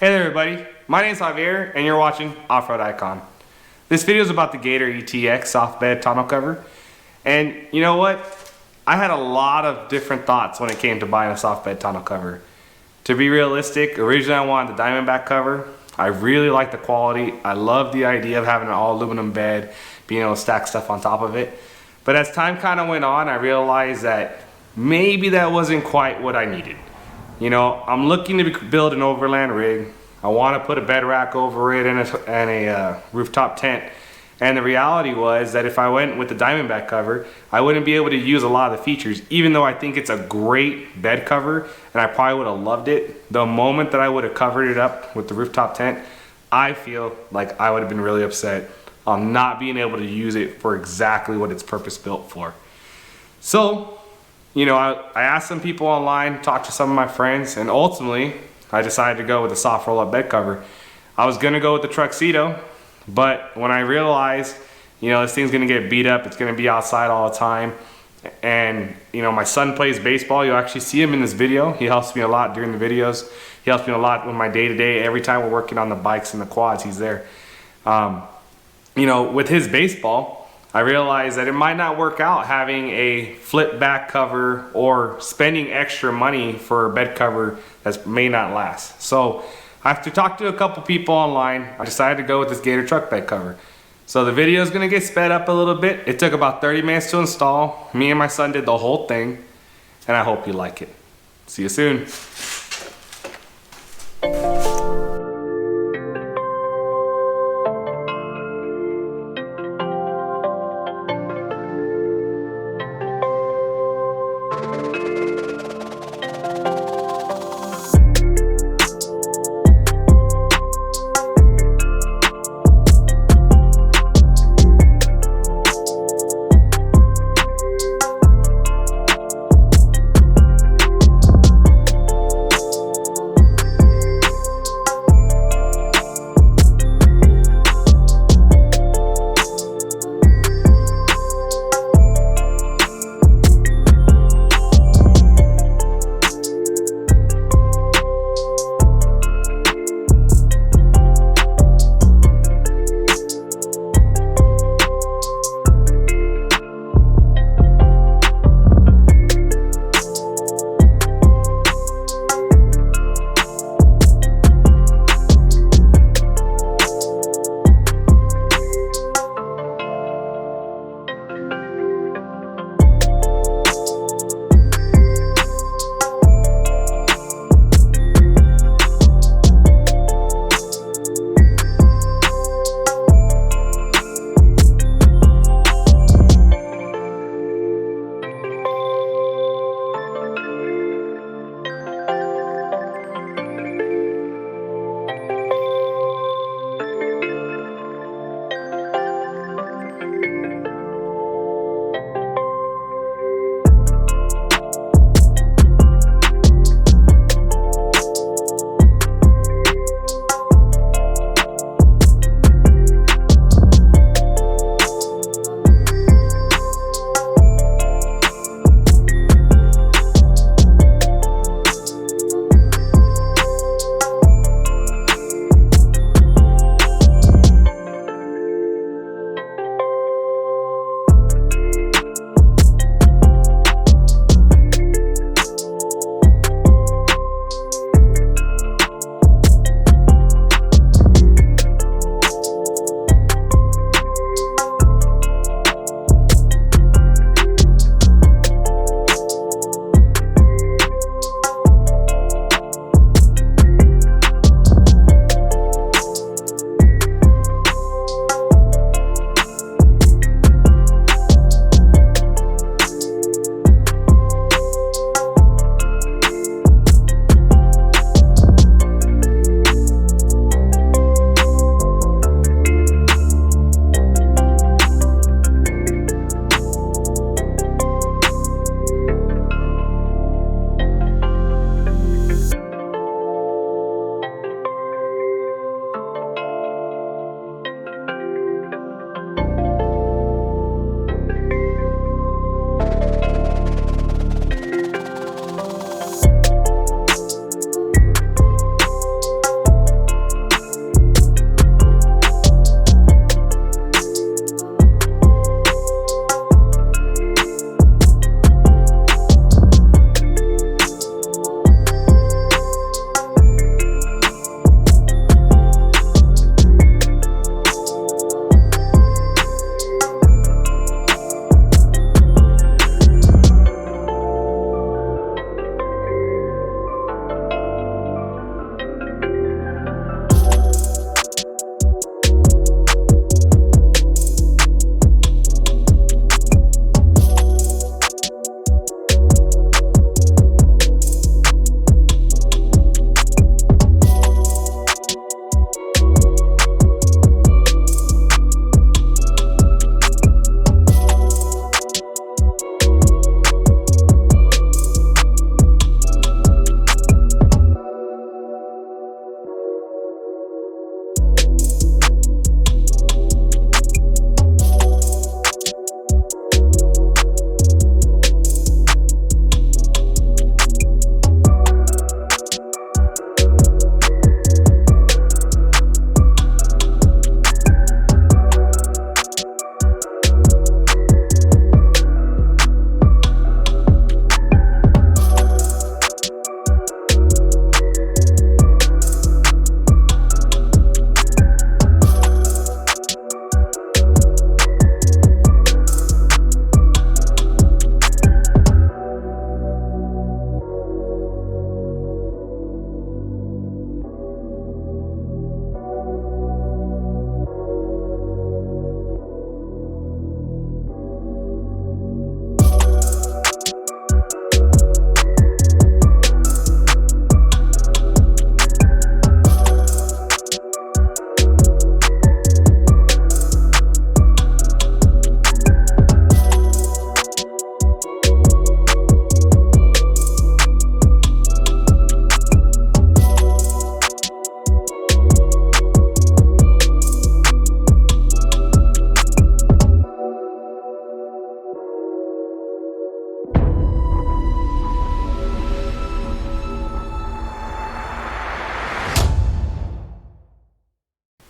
Hey there everybody, my name is Javier and you're watching Offroadicon. This video is about the Gator ETX soft bed tonneau cover. And you know what? I had a lot of different thoughts when it came to buying a soft bed tonneau cover. To be realistic, originally I wanted the Diamondback cover. I really like the quality. I love the idea of having an all aluminum bed, being able to stack stuff on top of it. But as time kind of went on, I realized that maybe that wasn't quite what I needed. You know, I'm looking to build an overland rig. I want to put a bed rack over it and a rooftop tent. And the reality was that if I went with the Diamondback cover, I wouldn't be able to use a lot of the features, even though I think it's a great bed cover and I probably would have loved it. The moment that I would have covered it up with the rooftop tent, I feel like I would have been really upset on not being able to use it for exactly what it's purpose built for. So, you know, I asked some people online, talked to some of my friends, and ultimately I decided to go with a soft roll-up bed cover. I was gonna go with the Tuxedo, but when I realized, you know, this thing's gonna get beat up, it's gonna be outside all the time, and you know, my son plays baseball. You'll actually see him in this video. He helps me a lot during the videos. He helps me a lot with my day-to-day. Every time we're working on the bikes and the quads, he's there. You know, with his baseball, I realized that it might not work out having a flip back cover or spending extra money for a bed cover that may not last. So after talking to a couple people online, I decided to go with this Gator truck bed cover. So the video is gonna get sped up a little bit. It took about 30 minutes to install. Me and my son did the whole thing, and I hope you like it. See you soon.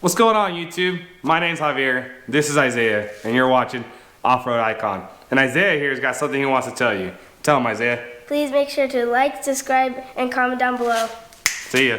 What's going on YouTube? My name's Javier, this is Isaiah, and you're watching Off-Road Icon. And Isaiah here has got something he wants to tell you. Tell him, Isaiah. Please make sure to like, subscribe, and comment down below. See ya.